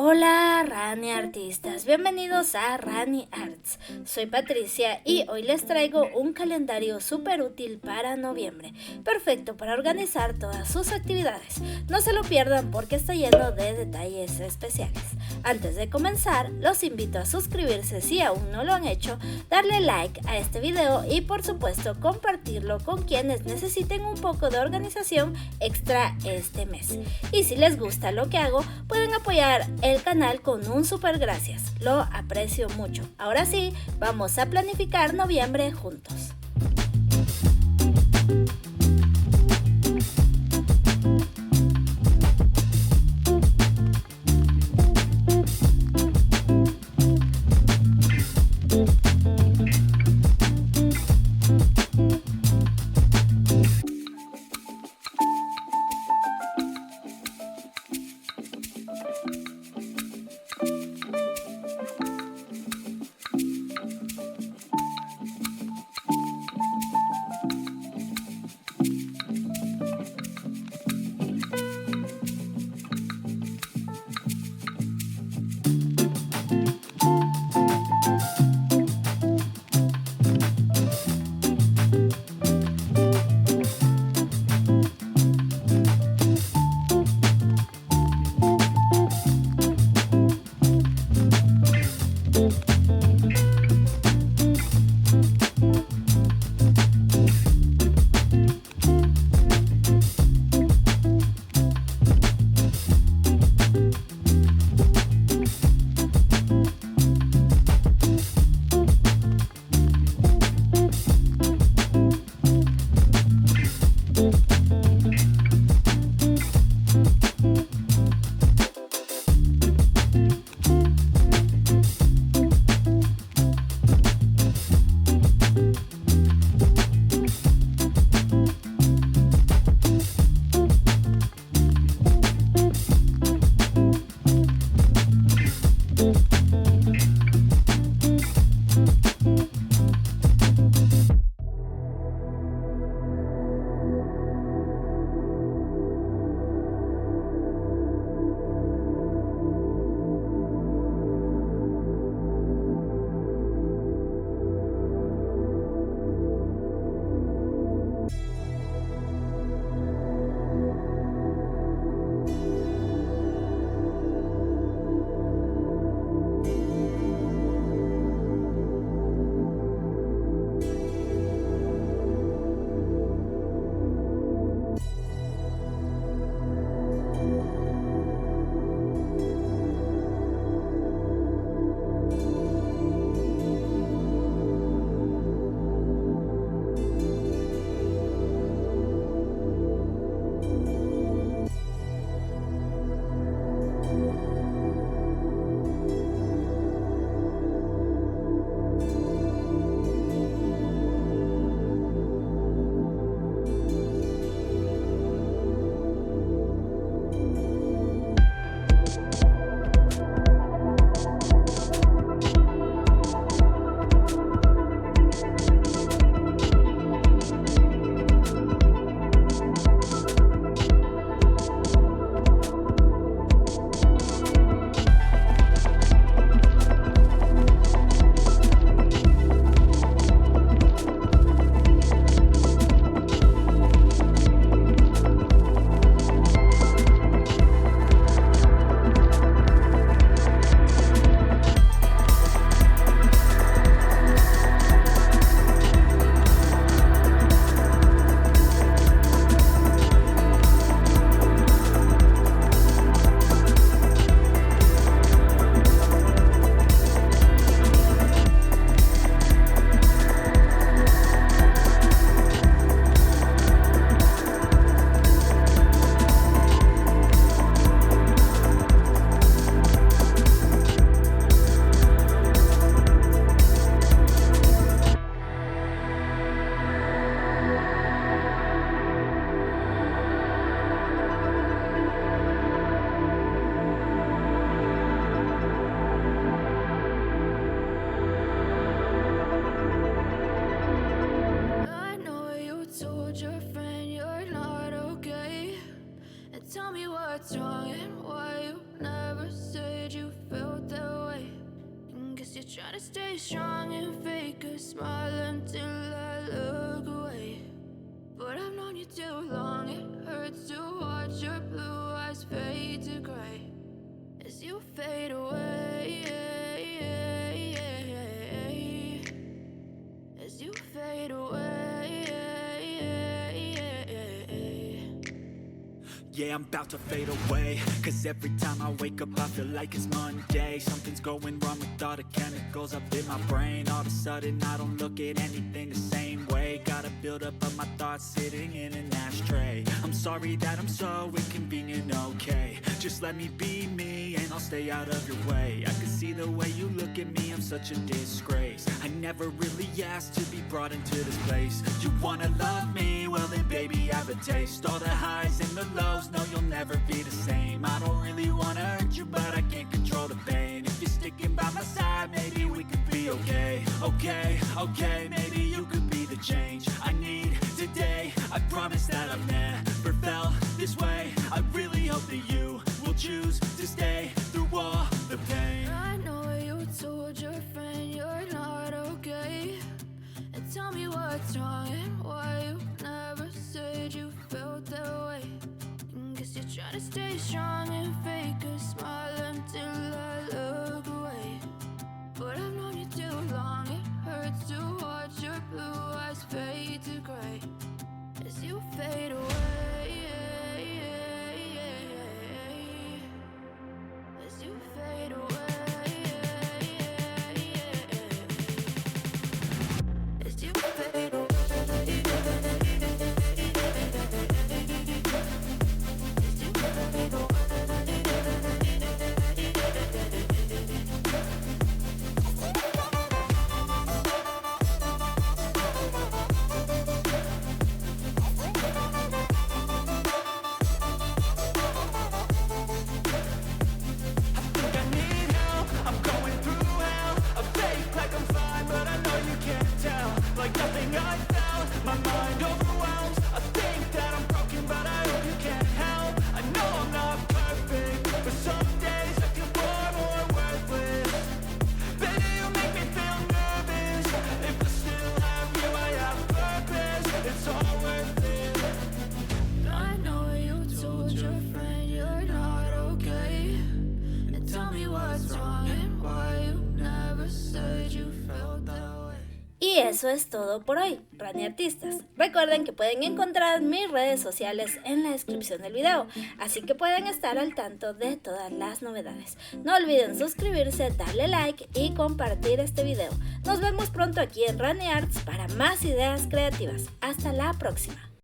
Hola RaniArtistas, bienvenidos a RaniArts. Soy Patricia y hoy les traigo un calendario súper útil para noviembre, perfecto para organizar todas sus actividades. No se lo pierdan porque está lleno de detalles especiales. Antes de comenzar, los invito a suscribirse si aún no lo han hecho, darle like a este video y por supuesto compartirlo con quienes necesiten un poco de organización extra este mes. Y si les gusta lo que hago, pueden apoyar el canal con un super gracias, lo aprecio mucho. Ahora sí, vamos a planificar noviembre juntos. felt that way. And guess you're trying to stay strong and fake a smile until I look away. But I've known you too long, it hurts to watch your blue eyes fade to gray as you fade away, as you fade away. Yeah, I'm about to fade away, cause every time I wake up I feel like it's Monday. Something's going wrong with all the chemicals up in my brain. All of a sudden I don't look at anything the same way. Gotta build up of my thoughts sitting in an ashtray. I'm sorry that I'm so inconvenient, okay. Just let me be me and I'll stay out of your way. I can see the way you look at me, I'm such a disgrace. I never really asked to be brought into this place. You wanna love me? Well then baby have a taste. All the highs and the lows, no you'll never be the same. I don't really wanna hurt you but I can't control the pain. If you're sticking by my side maybe we could be okay. Okay, maybe you could be the change I need today. I promise that I've never felt this way. I really hope that you will choose to stay through all the pain. I know you told your friend you're not okay, and tell me what's wrong and why you never said you felt that way. And guess you're trying to stay strong and fake a smile until I look away. But I've known you too long, it hurts to watch your blue eyes fade to gray as you fade away, as you fade away, as you fade away. Like nothing I felt, my mind overwhelms. I think that I'm broken, but I hope you can't help. I know I'm not perfect, but some days I feel far more worthless. Baby, you make me feel nervous. If I still have you, I have purpose. It's all worth it. I know you told your friend you're not okay, and tell me what's wrong and why you never said you felt that way. Y eso es todo por hoy, RaniArtistas. Recuerden que pueden encontrar mis redes sociales en la descripción del video, así que pueden estar al tanto de todas las novedades. No olviden suscribirse, darle like y compartir este video. Nos vemos pronto aquí en RaniArts para más ideas creativas. Hasta la próxima.